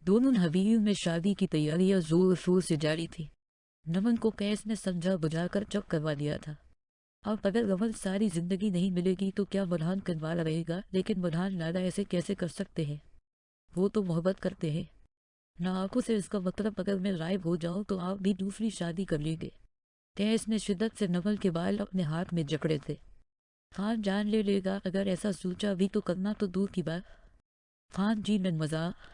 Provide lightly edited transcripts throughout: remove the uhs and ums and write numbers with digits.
दोनों हवेलियों में शादी की तैयारियां जोर शोर से जारी थी। नमन को कैस ने समझा बुझाकर चुप करवा दिया था। अब अगर रमन सारी जिंदगी नहीं मिलेगी तो क्या बुरहान कनवाला रहेगा, लेकिन बुरहान लाला ऐसे कैसे कर सकते हैं? वो तो मोहब्बत करते हैं ना आंखों से। इसका मतलब अगर मैं गायब हो जाऊं तो आप भी दूसरी शादी कर लेंगे। कैस ने शिद्दत से नमल के बाल अपने हाथ में जकड़े थे। खान जान ले लेगा अगर ऐसा सोचा भी तो करना तो दूर की बात। खान जी मैं मजाक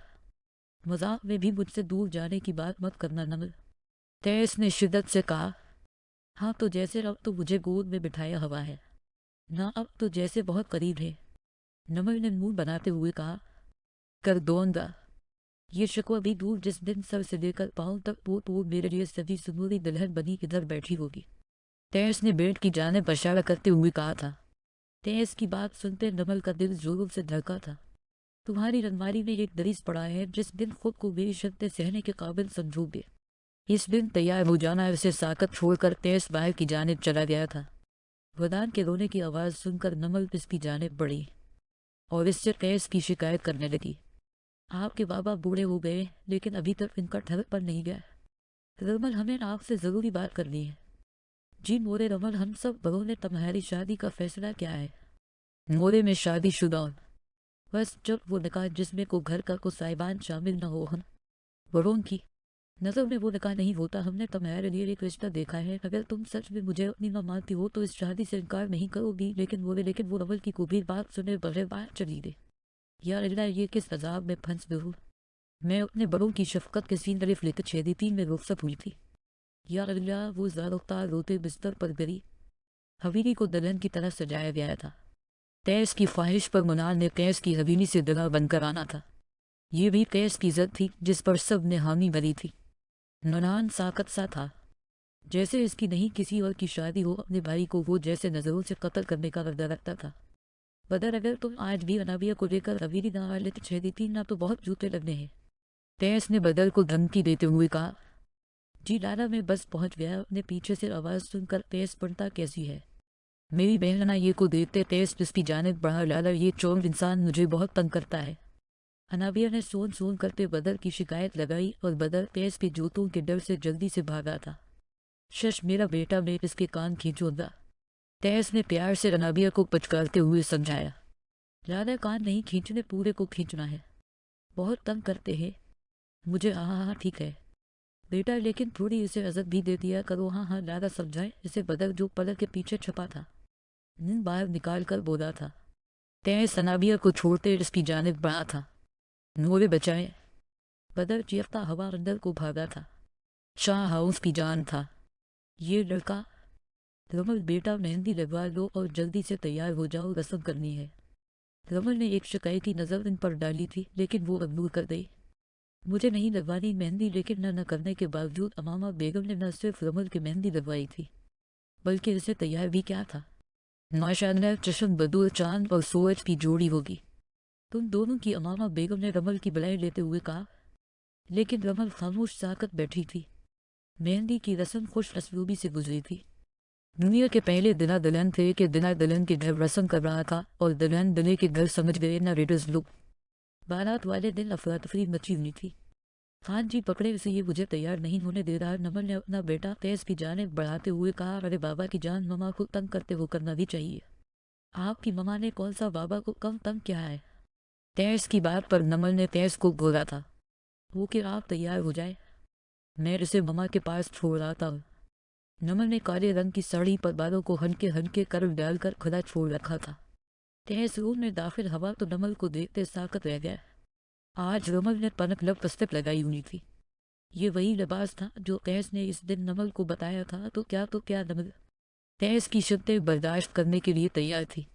मजाक में भी मुझसे दूर जाने की बात मत करना नमल, कैस ने शिद्दत से कहा। हाँ तो जैसे अब तो मुझे गोद में बिठाया हवा है ना, अब तो जैसे बहुत करीब है। नमल ने मुंह बनाते हुए कहा। कर दूंगा ये शिकवा भी दूर, जिस दिन सर से लेकर पाँव तक वो मेरे लिए सभी सुनहरी दुल्हन बनी इधर बैठी होगी। तेज ने बेड की जानिब इशारा करते हुए कहा था। तेज की बात सुनते नमल का दिल जोरों से धड़का था। तुम्हारी अलमारी में एक दरीज पड़ा है, जिस दिन खुद को मेरी शर्तें सहने के काबिल समझोगे इस दिन तैयार हो जाना। उसे साकत छोड़कर तेज बाहर की जानिब चला गया था। वदान के रोने की आवाज़ सुनकर नमल इसकी जानिब बढ़ी और इससे तेज की शिकायत करने लगी। आपके बाबा बूढ़े हो गए लेकिन अभी तक इनका ठहर पर नहीं गया। रमल हमें आपसे ज़रूरी बात करनी है। जी मोरे रमल, हम सब बड़ों ने तुम्हारी शादी का फैसला किया है। मोरे में शादी शुदा बस जब वो निकाह जिसमें को घर का को साहिबान शामिल न हो, हम बड़ों की नजर में वो निकाह नहीं होता। हमने तुम्हारे लिए एक रिश्ता देखा है। अगर तुम सच में मुझे अपनी माँ मानती हो तो इस शादी से इनकार नहीं करोगी। लेकिन वो रमल की कोई बात सुने बगैर बाहर चली गई। यार अल्लाह, ये किस अजाब में फंस गई। मैं अपने बड़ों की शफकत के सीन तरफ लेकर 6 दिन में रुखसत हुई थी। यार अल्लाह, वो ज़ारुख्तार रोते बिस्तर पर गिरी। हवेली को दुल्हन की तरह सजाया गया था। कैस की ख्वाहिश पर मुनार ने कैस की हवेली से दुल्हा बनकर आना था। ये भी कैस की इज्जत थी जिस पर सब ने हामी भरी थी। मुनार साकत सा था, जैसे इसकी नहीं किसी और की शादी हो। अपने भाई को वो जैसे नजरों से कत्ल करने का इरादा रखता था। बदर, अगर तुम आज भी अनाबिया को लेकर हवेली ना आ लेते 6 दिन ना तो बहुत जूते लगने हैं। कैस ने बदर को धमकी देते हुए कहा। जी लाला, मैं बस पहुंच गया। अपने पीछे से आवाज़ सुनकर तेज पड़ता कैसी है? मेरी बहना ये को देखते तेज जिसकी जानिब बढ़ा। लाला, ये चोर इंसान मुझे बहुत तंग करता है। अनाबिया ने सोन सोन करते बदर की शिकायत लगाई और बदर तेज के जूतों के डर से जल्दी से भागा था। शश मेरा बेटा, मैं इसके कान खींचूंगा, तेज ने प्यार से अनाबिया को पचकारते हुए समझाया। लाला, कान नहीं खींचने, पूरे को खींचना है। बहुत तंग करते हैं मुझे। हाँ हाँ हाँ, ठीक है बेटा, लेकिन थोड़ी इसे इज्जत भी दे दिया करो। हाँ हाँ लाला समझाए इसे। बदर जो पलक के पीछे छुपा था नींद बाहर निकाल कर बोला था। तय सनाबिया को छोड़ते इसकी जानिब बढ़ा था। नूरे बचाए। बदर चीखता हवा अंदर को भागा था। शाह हाउस की जान था ये लड़का। रमल बेटा, मेहंदी लगवा लो और जल्दी से तैयार हो जाओ, रस्म करनी है। रमल ने एक शिकायती नजर इन पर डाली थी लेकिन वो अबूल कर गई। मुझे नहीं लगवानी मेहंदी, लेकिन न करने के बावजूद अमामा बेगम ने न सिर्फ रमल की मेहंदी लगवाई थी बल्कि इसे तैयार भी क्या था। माशाअल्लाह, चश्म बदूर चांद और सूरज की जोड़ी होगी तुम दोनों की, अमामा बेगम ने रमल की बलाई लेते हुए कहा। लेकिन रमल खामोश साकत बैठी थी। मेहंदी की रस्म खुश असलूबी से गुजरी थी। दुनिया के पहले दिना दुल्हन थे कि दिना दुल्हन के घर रस्म कर रहा था और दुल्हन दुल्हे के घर समझ गए ना रेडर्स लुक। बारात वाले दिन अफरा तफरी मची हुई थी। खान जी पकड़े इसे, ये मुझे तैयार नहीं होने दे रहा। नमल ने अपना बेटा तेज की जानिब बढ़ाते हुए कहा। अरे बाबा की जान, ममा को तंग करते हो करना भी चाहिए। आपकी ममा ने कौन सा बाबा को कम तंग किया है? तेज की बात पर नमल ने तेज को बोला था। वो कि आप तैयार हो जाए, मैं इसे ममा के पास छोड़ आता हूँ। नमल ने काले रंग की साड़ी पर बालों को हल्के हल्के कर डालकर खुला छोड़ रखा था। तेज रूम में दाखिल हवा तो नमल को देखते साकत रह गया। आज रमल ने पनक लब पुस्तक लगाई हुई थी। ये वही लिबास था जो तैस ने इस दिन नमल को बताया था। तो क्या नमल तैस की शिद्दत बर्दाश्त करने के लिए तैयार थी।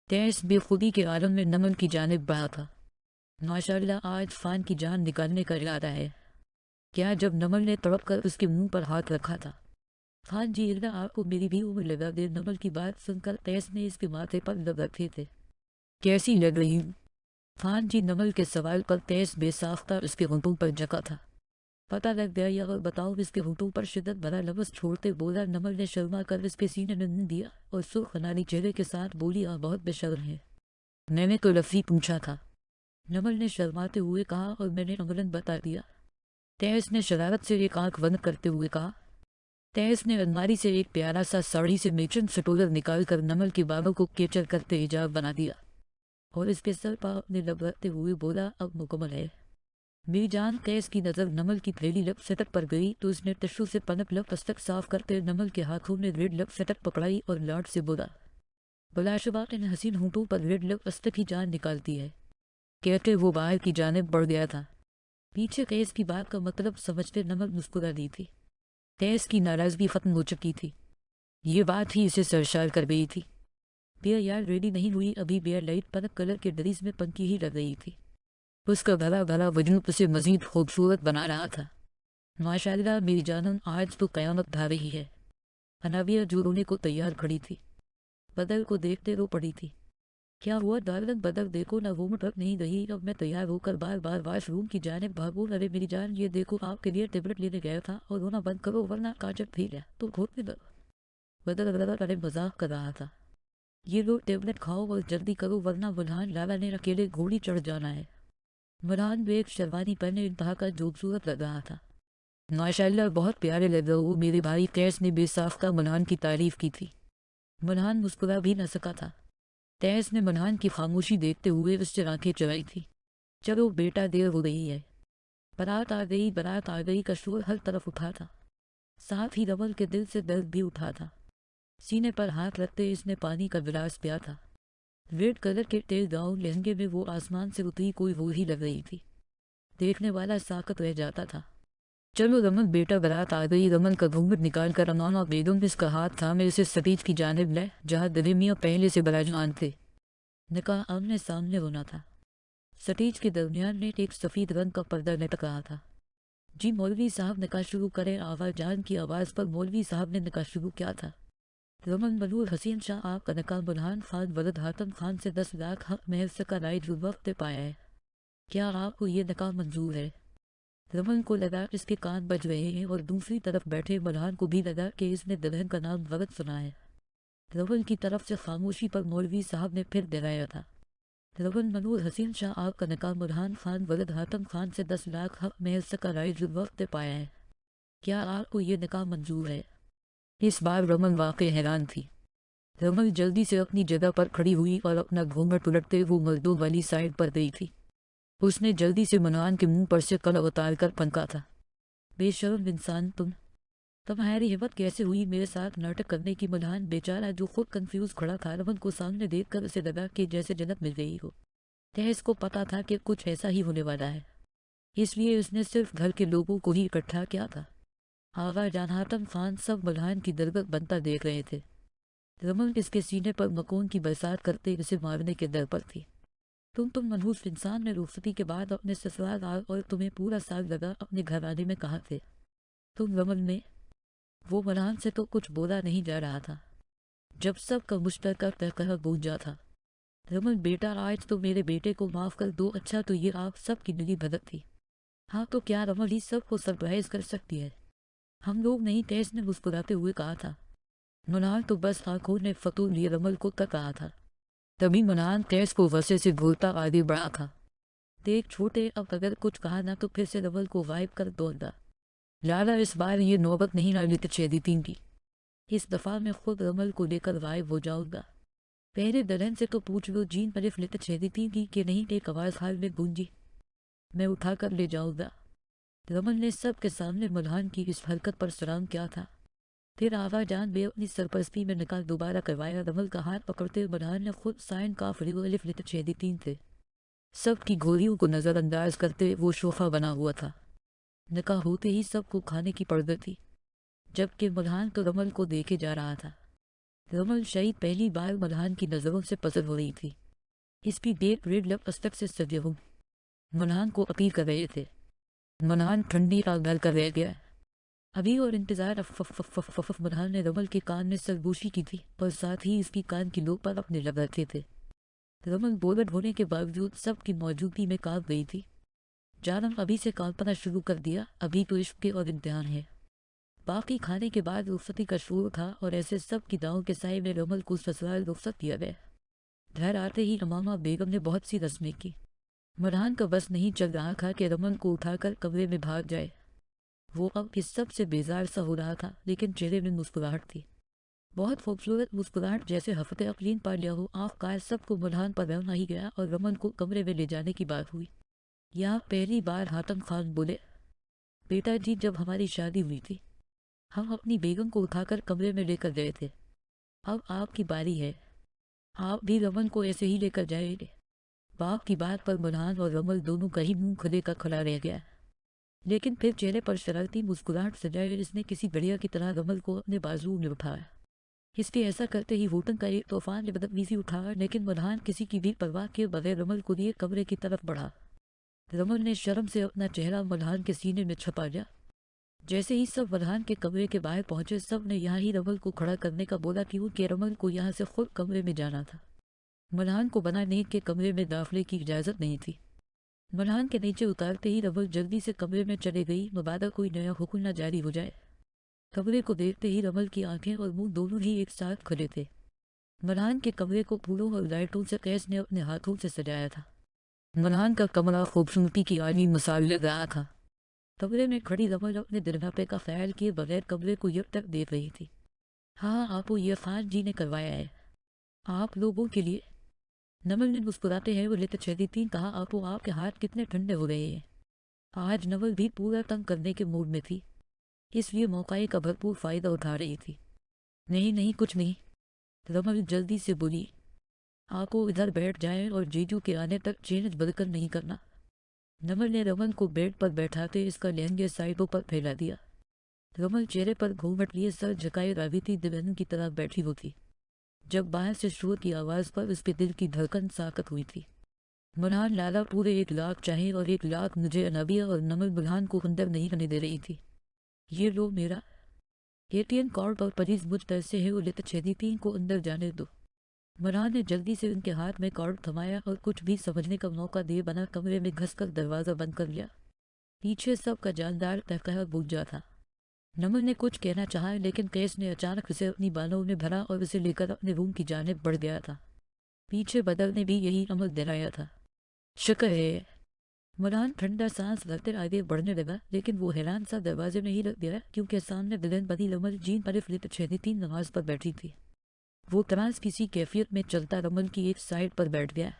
तैस बेखुदी के आलम में नमल की जानिब बढ़ा था। माशाअल्लाह, आज फान की जान निकालने का इरादा है क्या? जब नमल ने तड़प कर उसके मुंह पर हाथ रखा था। खान जी, अल्लाह आपको मेरी भी उम्र लगा दे। नमल की बात सुनकर तैस ने इसके माथे पर लब रखे थे। कैसी लग रही हूँ? खान जी, नमल के सवाल पर तैस बेसाख्ता उसके होंठों पर जका था। पता लग गया या बताओ? इसके होंठों पर शिद्दत भरा लफ्ज छोड़ते बोला। नमल ने शर्मा कर इसके सीने में मुंह दिया और सुर्ख खनाली चेहरे के साथ बोली, आप बहुत बेशर्म है। मैंने तो लफी पूछा था। नमल ने शर्माते हुए कहा और मैंने अमलन बता दिया। तेज ने शरारत से एक आंख बंद करते हुए कहा। तेज ने अलमारी से एक प्यारा सा साड़ी से मेचन सटोलर निकाल कर नमल के बालों को केचर करते हिजाब बना दिया और इसके सर पर अपने लबड़ते हुए बोला, अब मुकम्मल है। मेरी जान। तेज की नज़र नमल की थैली लब सेटअप पर गई तो उसने टिश्यू से पनप लब पुस्तक साफ करते नमल के हाथों में रेड लब सेटअप पकड़ाई और लाड से बोला, बलाशुबा इन हसीन होंठों पर रेड लब पुस्तक की जान निकालती है। कहते वो बाहर की जानिब बढ़ गया था। पीछे तेज की बात का मतलब समझते नमल मुस्कुरा दी थी। तेज की नाराजगी खत्म हो चुकी थी। ये बात ही इसे सरशार कर गई थी। बियर यार रेडी नहीं हुई अभी। बियर लाइट पर कलर के ड्रेस में पंकी ही लग रही थी। उसका भला भला वजन उसे मजीद खूबसूरत बना रहा था। माशाल्लाह मेरी जानम, आज तो कयामत ढा रही है। अनाविया जो रोने को तैयार खड़ी थी, बदर को देखते रो पड़ी थी। क्या हुआ डार्लिंग? बदर देखो ना, वो रख नहीं रही। अब मैं तैयार होकर बार बार वाशरूम की जानिब भागूं। अरे मेरी जान, ये देखो आपके लिए टेबलेट लेने गया था और रोना बंद करो वरना काजब भी गया तो घोटने दो। बदर अरे मजाक कर रहा था। ये लो टेबलेट खाओ और जल्दी करो वरना बुल्हान लाला ने अकेले घोड़ी चढ़ जाना है। बुल्हान बेग शेरवानी पहने इंतहा का खूबसूरत लग रहा था। माशाल्लाह बहुत प्यारे लग रहे हो। मेरे भाई कैस ने बेसाख्ता बुल्हान की तारीफ की थी। बुल्हान मुस्कुरा भी न सका था। तैस ने बुल्हान की खामोशी देखते हुए उससे आंखें चुराई थी। चलो बेटा, देर हो रही है। बारात आ गई, बारात आ गई का शोर हर तरफ उठा था। साथ ही रमल के दिल से दर्द भी उठा था। सीने पर हाथ रखते इसने पानी का गिलास पिया था। रेड कलर के टेल गाउन लहंगे में वो आसमान से उतरी कोई वो ही लग रही थी। देखने वाला साकत रह जाता था। चलो रमन बेटा, बारात आ गई। रमन का घूंघट निकाल कर अमाना बेगम इसका हाथ था मैं इसे सतीज की जानिब ले जहाँ दरिमिया पहले से बराजमान थे। निकाह आमने सामने होना था। सतीज के दरमियान में एक सफ़ेद रंग का पर्दा लटक रहा था। जी मौलवी साहब, निकाह शुरू करें। आवाज जान की आवाज़ पर मौलवी साहब ने निकाह शुरू किया था। रमन मनूर हसीन शाह आपका निकाह बुल्हान खान वलद हातम खान से 10 लाख हक महर से का राय वक्त पाया है। क्या आपको ये निकाह मंजूर है? रमन को लगा इसके कान बज रहे हैं और दूसरी तरफ बैठे बुल्हान को भी लगा कि इसने दुल्हन का नाम गलत सुना है। रमन की तरफ से खामोशी पर मौलवी साहब ने फिर दोहराया था। रमन मनूर हसीन शाह आपका निकाह बुल्हान खान वलद हातम खान से 10 लाख हक महर से का राय वक्त पाया है। क्या आपको ये निकाह मंजूर है? इस बार रमन वाकई हैरान थी। रमन जल्दी से अपनी जगह पर खड़ी हुई और अपना घूंघट उलटते वो मर्दों वाली साइड पर गई थी। उसने जल्दी से मनवान के मुंह पर से कल उतार कर फंका था। बेशर्म इंसान तुम! तुम्हारी हिम्मत कैसे हुई मेरे साथ नाटक करने की? मनवान बेचारा जो खुद कंफ्यूज खड़ा था, रमन को सामने देखकर उसे लगा कि जैसे जन्नत मिल गई हो। तहस को पता था कि कुछ ऐसा ही होने वाला है, इसलिए उसने सिर्फ घर के लोगों को ही इकट्ठा किया था। आगा जान हातम खान सब मल्हान की दरगत बनता देख रहे थे। रमन इसके सीने पर मकोन की बरसात करते इसे मारने के दर पर थी। तुम मनहूस इंसान ने रुखसती के बाद अपने ससुराल आए और तुम्हें पूरा साल लगा अपने घर आने में कहा थे तुम? रमन ने वो मल्हान से तो कुछ बोला नहीं जा रहा था जब सब का मुश्तरका तहकहा गूंजा था। रमन बेटा, आज तो मेरे बेटे को माफ कर दो। अच्छा तो ये आप सब की मिली भगत थी। हाँ तो क्या रमन ही सबको सरप्राइज कर सकती है? हम लोग नहीं, तेज ने मुस्कुराते हुए कहा था। मनान तो बस आंखों ने फतूर लिए रमल को तक कहा था। तभी मनान तेज को वसे से घूरता आगे बढ़ा था। देख छोटे, अब अगर कुछ कहा ना तो फिर से रमल को वाइब कर दौड़ता। लाला इस बार ये नौबत नहीं आनी छेदी तीन की। इस दफा मैं खुद रमल को लेकर वाइब हो जाऊंगा। पहले दरन से तो पूछ लो जीन परिफ लेते छेदी तीन की कि नहीं। एक आवाज हाल में गूंजी। मैं उठा कर ले जाऊंगा। रमन ने सबके सामने मल्हान की इस हरकत पर सलाम किया था। फिर आवा जान बे अपनी सरपरस्ती में निकाल दोबारा करवाया। रमल का हाथ पकड़ते मल्हान ने खुद साइन का अलिफ लेते छेदी तीन थे सबकी गोलियों को नज़रअंदाज करते वो शोफा बना हुआ था। निकाह होते ही सबको खाने की पड़द थी, जबकि मल्हान तो रमल को देखे जा रहा था। रमल शहीद पहली बार मल्हान की नज़रों से पसंद हो रही थी। इसकी डेट रेड लब अस्तक से सजे हूँ मल्हान को अपील कर रहे थे। मल्हान ठंडी आग डाल कर रह गया। अभी और इंतजार। मल्हान ने रमल के कान में सरगोशी की थी और साथ ही इसकी कान की लोग पर अपने लग रखे थे। रमल बोलट होने के बावजूद सबकी मौजूदगी में कांप गई थी। जानम अभी से कांपना शुरू कर दिया। अभी तो इश्क के और इम्तिहान है। बाकी खाने के बाद रुखसती का शोर था और ऐसे सब की दावों के साए में रमल को ससुराल रुखसत किया गया। घर आते ही अमामा बेगम ने बहुत सी रस्में की। मरहान का बस नहीं चल रहा था कि रमन को उठाकर कमरे में भाग जाए। वो अब इस सब से बेजार सा हो रहा था, लेकिन चेहरे में मुस्कुराहट थी, बहुत खूबसूरत मुस्कुराहट, जैसे हफ्ते अफरीन पा लिया हो। आखिरकार सबको मरहान पर रहना ही गया और रमन को कमरे में ले जाने की बात हुई। यहाँ पहली बार हातम खान बोले, बेटा जी, जब हमारी शादी हुई थी हम अपनी बेगम को उठाकर कमरे में लेकर गए थे। अब आपकी बारी है, आप भी रमन को ऐसे ही लेकर जाएंगे। बाप की बात पर मरहान और रमन दोनों का ही मुंह खुले का खड़ा रह गया, लेकिन फिर चेहरे पर शरारती मुस्कुराहट सजाए इसने किसी बढ़िया की तरह रमन को अपने बाजू में उठाया। इसके ऐसा करते ही होटन का एक तूफान ने बदतमीजी उठाया, लेकिन मरहान किसी की भी परवाह किए बगैर रमन को लिए कमरे की तरफ बढ़ा। रमन ने शर्म से अपना चेहरा मरहान के सीने में छुपा लिया। जैसे ही सब मरहान के कमरे के बाहर पहुंचे, सब ने यहाँ ही रमन को खड़ा करने का बोला, क्योंकि रमन को यहाँ से खुद कमरे में जाना था। मरहान को बना नींद के कमरे में दाखिले की इजाज़त नहीं थी। मरहान के नीचे उतारते ही रमन जल्दी से कमरे में चले गई, मबादा कोई नया हुक्म न जारी हो जाए। कमरे को देखते ही रमल की आंखें और मुंह दोनों ही एक साथ खुले थे। मरहान के कमरे को फूलों और लाइटों से कैस ने अपने हाथों से सजाया था। मरहान का कमरा खूबसूरती की आली मिसाल लग रहा था। कमरे में खड़ी रमल अपने दिलनापे का ख्याल किए बगैर कमरे को यब तक देख रही थी। हाँ, आपको ये खान जी ने करवाया है, आप लोगों के लिए। नमल ने मुस्कुराते हैं वो लेते छेदी कहा, आपको आपके हाथ कितने ठंडे हो गए हैं। आज नवल भी पूरा तंग करने के मूड में थी, इसलिए मौके का भरपूर फायदा उठा रही थी। नहीं नहीं, कुछ नहीं, रमल जल्दी से बोली। आपको इधर बैठ जाए और जीजू के आने तक चेंज बदकर नहीं करना। नमल ने रमन को बेड पर बैठाते इसका लहंगे साइडों पर फैला दिया। रमल चेहरे पर घूंघट लिए सर झुकाए रावीती दिव्यान की तरह बैठी होती, जब बाहर से शोर की आवाज पर उसके दिल की धड़कन साकत हुई थी। मरहान लाला पूरे 1 लाख चाहे और 1 लाख मुझे अनाबिया और नमल बुल्हान को अंदर नहीं रहने दे रही थी। ये लो मेरा एटीएम कार्ड और प्लीज मुझ पैसे है वो लेते छेदी को अंदर जाने दो। मरहान ने जल्दी से उनके हाथ में कार्ड थमाया और कुछ भी समझने का मौका दिए बना कमरे में घसकर दरवाजा बंद कर लिया। पीछे सबका जानदार तहकहा गूंजा था। नमल ने कुछ कहना चाहा, लेकिन कैस ने अचानक उसे अपनी बालों में भरा और उसे लेकर अपने रूम की जानिब बढ़ गया था। पीछे बदल ने भी यही अमल दोहराया था। शुक्र है। मरहान ठंडा सांस लेकर आगे बढ़ने लगा, लेकिन वो हैरान सा दरवाजे में ही रख गया, क्योंकि सामने दुल्हन बदी रमल जीन पर फ्लिप छेदी नमाज पर बैठी थी। वो तराज किसी कैफियत में चलता रमल की एक साइड पर बैठ गया।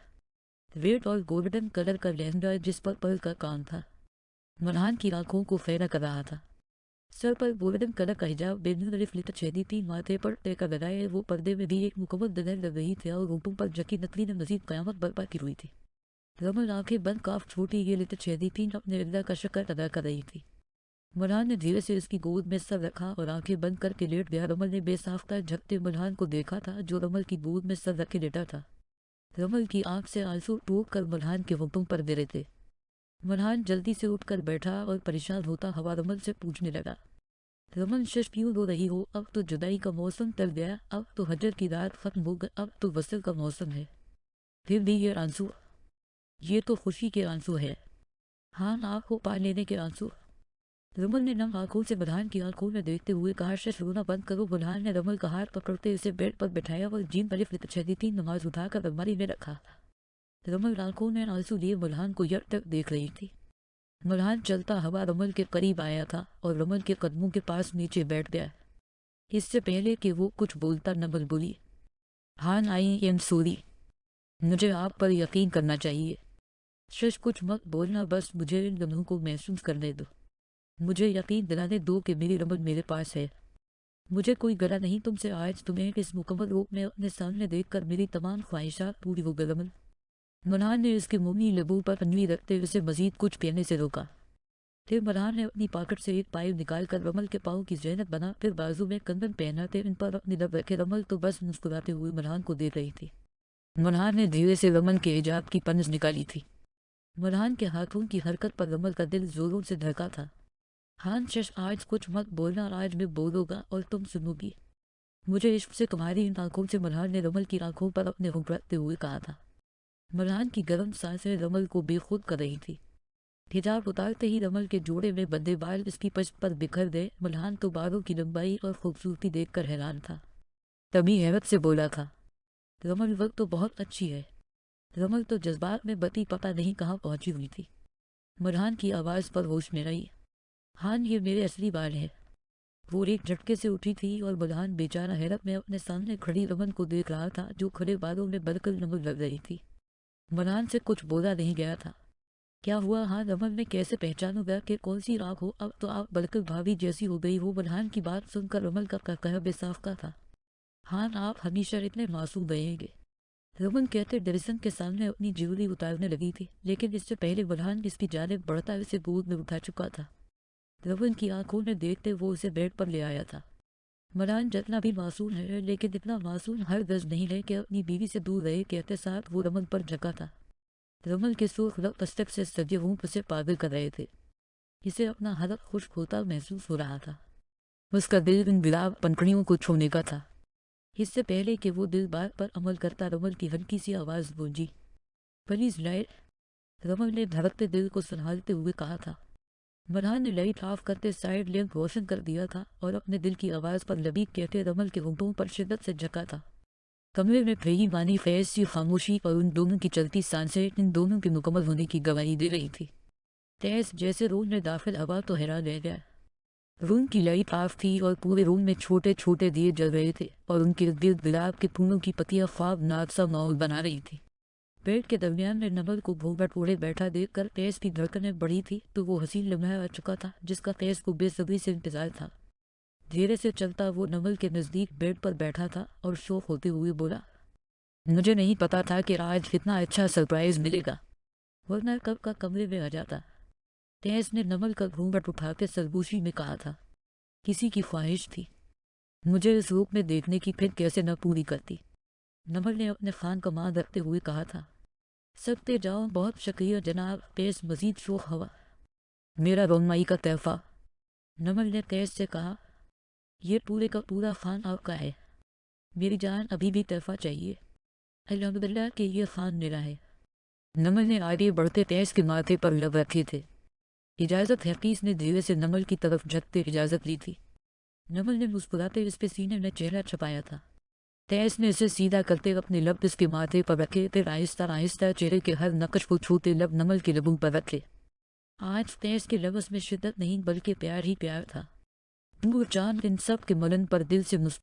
रेड और गोल्डन कलर का लहंगा जिस पर पर्ल का काम था, मरहान की आंखों को फेरा कर रहा था। सर पर गोल्डन कलर का हिजाब बेनूर फ्लिप छेदी माथे पर टेका लगाए वो पर्दे में भी एक मुकम्मल दुल्हन लग रही थी और रूपों पर जकी नकली ने मजीद कयामत बर्पा की हुई थी। रमल आंखें बंद काफ छोटी ये लेते छेदी अपने अल्लाह का शुक्र अदा कर रही थी। मरहान ने धीरे से उसकी गोद में सर रखा और आंखें बंद करके लेट गया। रमल ने बेसाख्ता झकते मरहान को देखा था, जो रमल की गोद में सर रखे लेटा था। रमल की आंख से आंसू टूट कर मरहान के होठों पर गिरे थे। मरहान जल्दी से उठकर बैठा और परेशान होता हवा रमल से पूछने लगा, रमन शश क्यों रो रही हो? अब तो जुदाई का मौसम टल गया, अब तो हजर की रात खत्म हो गई, अब तो वसल का मौसम है। फिर भी ये आंसू, ये तो खुशी के आंसू है। हाँ, आँख को पा लेने के आंसू। रमल ने नम आंखों से बुल्हान की आंखों में देखते हुए कहा, शश रोना बंद करो। बुल्हान ने रमल का हाथ पकड़ते उसे बेड पर बैठाया और जीन पर छेदी नमाज उठाकर अलमारी में रखा। रमल आंखों में आंसू लिए बुल्हान को यक तक देख रही थी। बुल्हान चलता हवा रमल के करीब आया था और रमल के कदमों के पास नीचे बैठ गया। इससे पहले कि वो कुछ बोलता नमल बोली, हान आई एम सॉरी, मुझे आप पर यकीन करना चाहिए। शश कुछ मत बोलना, बस मुझे इन लम्हों को महसूस करने दो। मुझे यकीन दिलाने दो कि मेरी रमल मेरे पास है। मुझे कोई गला नहीं तुमसे, आज तुम्हें इस मुकम्मल रूप में अपने सामने देखकर मेरी तमाम ख्वाहिशात पूरी हो गई। रमल, मरहान ने उसके मुंह लबू पर अंगली रखते उसे मजीद कुछ पीने से रोका। फिर मरहान ने अपनी पॉकेट से एक पाइप निकालकर रमल के पाँव की ज़ैनत बना, फिर बाजू में कंगन पहनाते इन पर अपनी लब रखे। रमल तो बस मुस्कुराते हुए मरहान को देख रही थी। मरहान ने धीरे से रमल के हिजाब की पन्स निकाली थी। मरहान के हाथों की हरकत पर रमल का दिल जोरों से धड़का था। हान शश, आज कुछ मत बोलना, आज मैं बोलूँगा और तुम सुनोगी। मुझे इश्क से तुम्हारी इन आंखों से, मरहान ने रमल की आंखों पर अपने रुख रखते हुए कहा था। मरहान की गर्म सांसें रमल को बेखुद कर रही थी। हिजाब उतारते ही रमल के जोड़े में बंधे बाल इसकी पश्त पर बिखर गए। मरहान तो बालों की लंबाई और खूबसूरती देखकर हैरान था। तभी हैरत से बोला था, रमल वक्त तो बहुत अच्छी है, रमल तो जज्बात में बती पता नहीं कहाँ पहुंची हुई थी। मरहान की आवाज़ पर होश में रही। हान, ये मेरे असली बाल है। वो एक झटके से उठी थी और बुल्हान बेचारा हैरत में अपने सामने खड़ी रमन को देख रहा था, जो खड़े बालों में बदकल नमक लग रही थी। मरहान से कुछ बोला नहीं गया था। क्या हुआ? हाँ, रमन ने कैसे पहचानूंगा कि कौन सी राख हो? अब तो आप बल्कि भाभी जैसी हो गई हो। बुल्हान की बात सुनकर रमन का कहकहा बेसाख्ता था। हाँ, आप हमेशा इतने मासूम रहेंगे। रमन कहते दरिसन के सामने अपनी ज्वेलरी उतारने लगी थी, लेकिन इससे पहले बुल्हान इसकी जानिब बढ़ता उसे गोद में उठा चुका था। रमन की आंखों ने देखते वो उसे बेड पर ले आया था। मरान जितना भी मासूम है, लेकिन इतना मासूम हर गज नहीं है कि अपनी बीवी से दूर रहे, कहते साथ वो रमन पर झका था। रमन के सुर्ख रक्त पुस्तक से सजे रूप उसे पागल कर रहे थे। इसे अपना हलक खुश होता महसूस हो रहा था। उसका दिल इन गुलाब पंखड़ियों को छूने का था। इससे पहले कि वो दिल बात पर अमल करता, रमन की हल्की सी आवाज़ गूंजी, प्लीज लाइट। रमन ने धड़कते दिल को संभालते हुए कहा था। मरहान ने लाइट ऑफ करते साइड लैंप रोशन कर दिया था और अपने दिल की आवाज़ पर लबीक कहते रमन के होंठों पर शिद्दत से झका था। कमरे में फैली मानी फैज सी खामोशी और उन दोनों की चलती सांसें इन दोनों के मुकम्मल होने की गवाही दे रही थी। तेज जैसे रूम में दाखिल हवा तो हैरान रह गया। रूम की लाइट ऑफ थी और पूरे रूम में छोटे छोटे दिए जल रहे थे और उनके इर्द गिर्द गुलाब के फूलों की पत्तियां ख्वाबनाक सा माहौल बना रही थी। बेड के दरमियान में नमल को घूंघट ओढ़े बैठा देखकर तेज की धड़कनें बढ़ी थी, तो वो हसीन लम्हा आ चुका था जिसका तेज को बेसब्री से इंतजार था। धीरे से चलता वो नमल के नज़दीक बेड पर बैठा था और शौक होते हुए बोला, मुझे नहीं पता था कि आज कितना अच्छा सरप्राइज मिलेगा, वरना कब का कमरे में आ जाता। तेज ने नमल का घूंघट उठाकर सरगोशी में कहा था, किसी की ख्वाहिश थी मुझे इस रूप में देखने की, फिर कैसे न पूरी करती। नमल ने अपने खान का मान रखते हुए कहा था, सकते जाओ, बहुत शुक्रिया जनाब। तेज मजीद शोक हवा, मेरा रोनमाई का तहफा। नमल ने तेज से कहा, यह पूरे का पूरा खान आपका है। मेरी जान अभी भी तहफा चाहिए। अल्हम्दुलिल्लाह कि यह खान मेरा है। नमल ने आगे बढ़ते तेज के माथे पर लब रखे थे। इजाज़त है। हकीस ने धीरे से नमल की तरफ झकते इजाज़त ली थी। नमल ने मुस्कुराते इसके सीने में चेहरा छपाया था। तेज ने इसे सीधा करते अपने लब इसके माथे पर रखे, फिर आहिस्ता आहिस्ता चेहरे के हर नकश को छूते लब नमल के लबों पर रखे। आज तेज के लफ्ज़ में शिद्दत नहीं बल्कि प्यार ही प्यार था। नूर चांद इन सब के मलन पर दिल से